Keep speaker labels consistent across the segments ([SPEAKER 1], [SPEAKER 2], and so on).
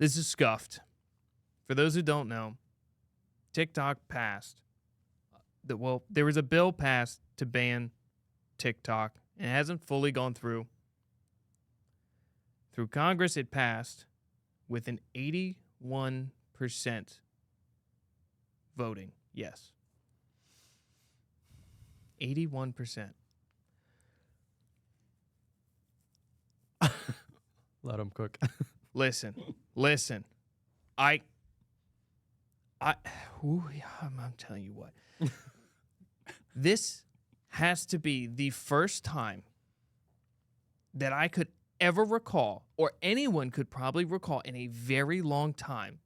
[SPEAKER 1] This is scuffed. For those who don't know, TikTok passed. There was a bill passed to ban TikTok, and it hasn't fully gone through. Through Congress, it passed with an 81% voting yes. 81%.
[SPEAKER 2] Let them cook.
[SPEAKER 1] Listen. I'm telling you what. This has to be the first time that I could ever recall, or anyone could probably recall in a very long time,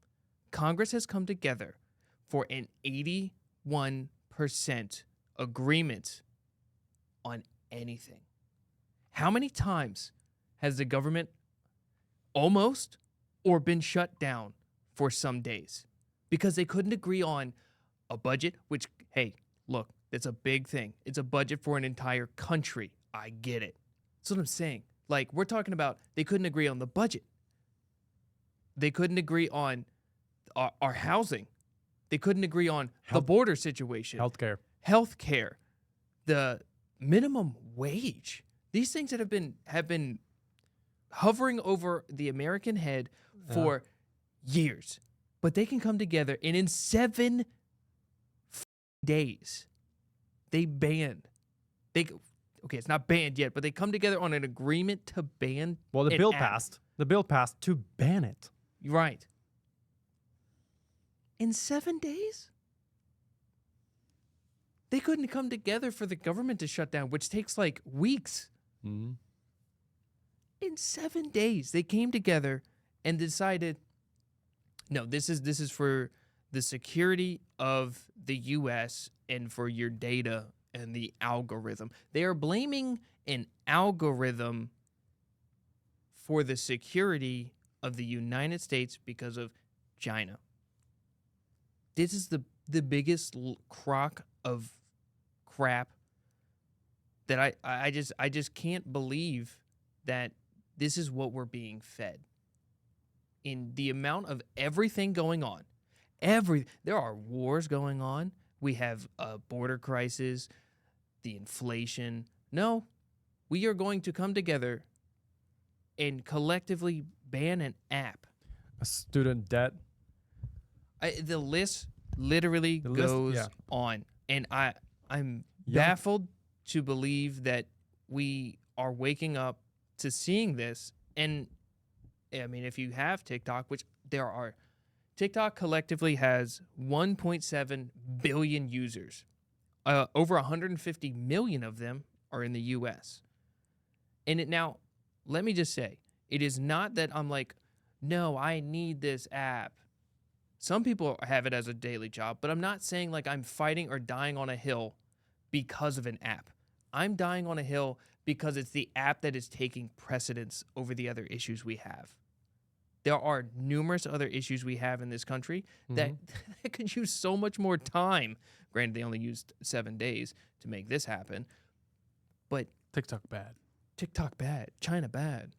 [SPEAKER 1] Congress has come together for an 81% agreement on anything. How many times has the government almost or been shut down for some days because they couldn't agree on a budget, which, hey, look, that's a big thing. It's a budget for an entire country. I get it. That's what I'm saying. Like, we're talking about they couldn't agree on the budget. They couldn't agree on our housing. They couldn't agree on the border situation. Healthcare. The minimum wage. These things that have been hovering over the American head for years. But they can come together, and in 7 days, they banned. Okay, it's not banned yet, but they come together on an agreement to ban.
[SPEAKER 2] Well, the bill passed. The bill passed to ban it.
[SPEAKER 1] Right. In 7 days? They couldn't come together for the government to shut down, which takes like weeks.
[SPEAKER 2] Mm-hmm.
[SPEAKER 1] In 7 days, they came together and decided, no, this is for the security of the U.S. and for your data and the algorithm. They are blaming an algorithm for the security of the United States because of China. This is the biggest crock of crap that I just can't believe that this is what we're being fed. In the amount of everything going on, there are wars going on. We have a border crisis, the inflation. No, we are going to come together and collectively ban an app.
[SPEAKER 2] A student debt.
[SPEAKER 1] The list literally goes on. And I'm baffled to believe that we are waking up to seeing this. And I mean, if you have TikTok, which there are, TikTok collectively has 1.7 billion users. Over 150 million of them are in the U.S. And now, let me just say, it is not that I'm like, no, I need this app. Some people have it as a daily job, but I'm not saying like I'm fighting or dying on a hill because of an app. I'm dying on a hill because it's the app that is taking precedence over the other issues we have. There are numerous other issues we have in this country that could use so much more time. Granted, they only used 7 days to make this happen. But
[SPEAKER 3] TikTok bad.
[SPEAKER 1] TikTok bad. China bad.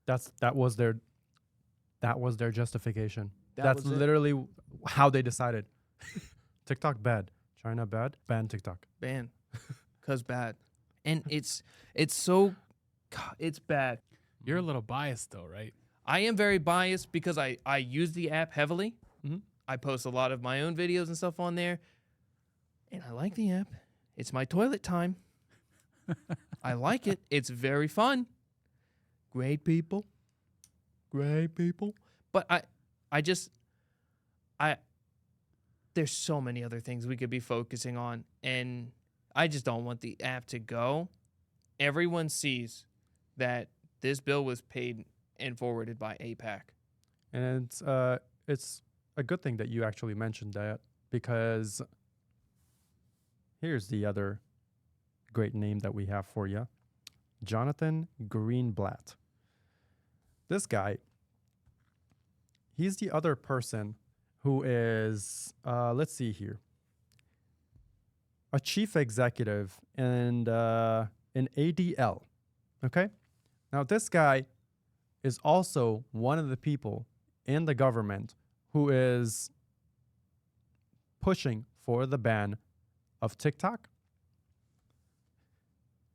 [SPEAKER 2] That was their justification.
[SPEAKER 1] That
[SPEAKER 2] That's
[SPEAKER 1] was it.
[SPEAKER 2] literally how they decided. TikTok bad. China bad. Ban TikTok.
[SPEAKER 1] Ban. 'Cause bad. And it's bad.
[SPEAKER 3] You're a little biased though, right?
[SPEAKER 1] I am very biased because I use the app heavily.
[SPEAKER 2] Mm-hmm.
[SPEAKER 1] I post a lot of my own videos and stuff on there. And I like the app. It's my toilet time. I like it. It's very fun. Great people. Great people. But there's so many other things we could be focusing on. And I just don't want the app to go. Everyone sees that this bill was paid and forwarded by AIPAC.
[SPEAKER 2] And it's a good thing that you actually mentioned that, because here's the other great name that we have for you. Jonathan Greenblatt. This guy, he's the other person who is, let's see here, a chief executive and an ADL. Okay? Now, this guy is also one of the people in the government who is pushing for the ban of TikTok,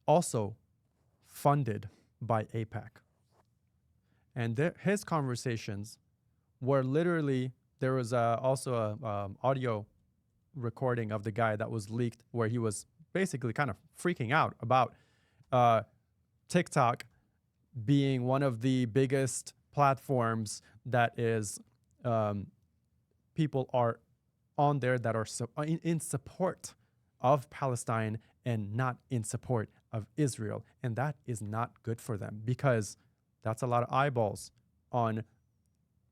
[SPEAKER 2] also funded by AIPAC. And his conversations were literally, there was also a audio recording of the guy that was leaked where he was basically kind of freaking out about TikTok being one of the biggest platforms that is people are on there that are in support of Palestine and not in support of Israel. And that is not good for them because that's a lot of eyeballs on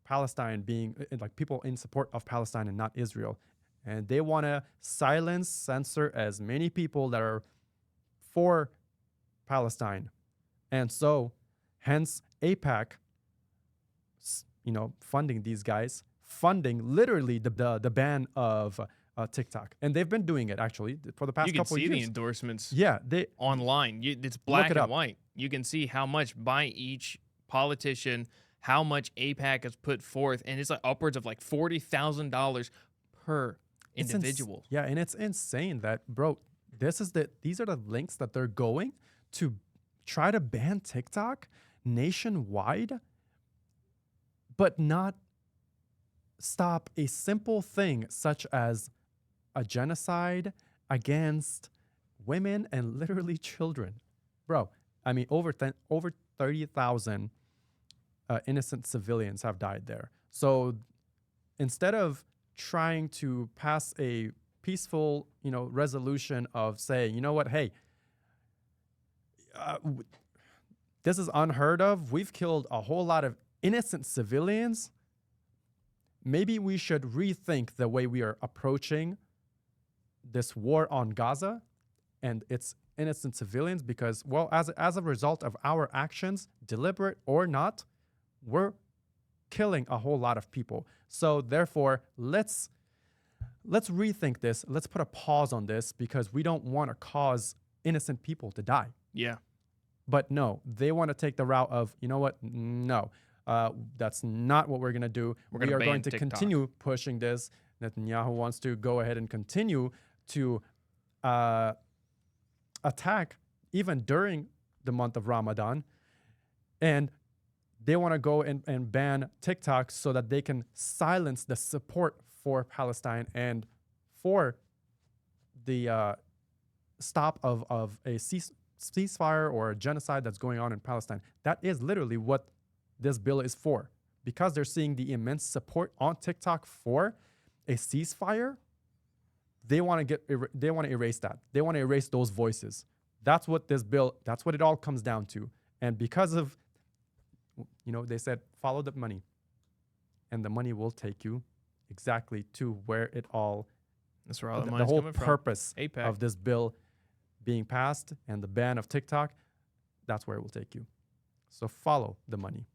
[SPEAKER 2] Palestine being like people in support of Palestine and not Israel. And they want to silence, censor as many people that are for Palestine. And so, hence AIPAC, funding these guys, funding literally the ban of TikTok. And they've been doing it actually for the past couple of years.
[SPEAKER 1] You can see the endorsements
[SPEAKER 2] they
[SPEAKER 1] online. It's black and white. You can see how much by each politician, how much AIPAC has put forth, and it's like upwards of like $40,000 per individual.
[SPEAKER 2] And it's insane that, bro, these are the links that they're going to try to ban TikTok nationwide, but not stop a simple thing such as a genocide against women and literally children. Bro, I mean, over 30,000 innocent civilians have died there. So instead of trying to pass a peaceful, resolution of saying, you know what, hey, this is unheard of. We've killed a whole lot of innocent civilians. Maybe we should rethink the way we are approaching this war on Gaza and its innocent civilians because, well, as a result of our actions, deliberate or not, we're killing a whole lot of people. So therefore, let's rethink this. Let's put a pause on this because we don't want to cause innocent people to die.
[SPEAKER 1] Yeah.
[SPEAKER 2] But no, they want to take the route of, you know what? No, that's not what we're going to do. We are going to continue pushing this. Netanyahu wants to go ahead and continue to attack even during the month of Ramadan. And they want to go and ban TikTok so that they can silence the support for Palestine and for the stop of a ceasefire or a genocide that's going on in Palestine. That is literally what this bill is for. Because they're seeing the immense support on TikTok for a ceasefire, they want to erase that. They want to erase those voices. That's what it all comes down to. And because of, they said, follow the money. And the money will take you exactly to where it all,
[SPEAKER 1] that's where all the
[SPEAKER 2] the
[SPEAKER 1] money's
[SPEAKER 2] whole
[SPEAKER 1] coming from.
[SPEAKER 2] purpose
[SPEAKER 1] AIPAC.
[SPEAKER 2] of this bill being passed and the ban of TikTok, that's where it will take you. So follow the money.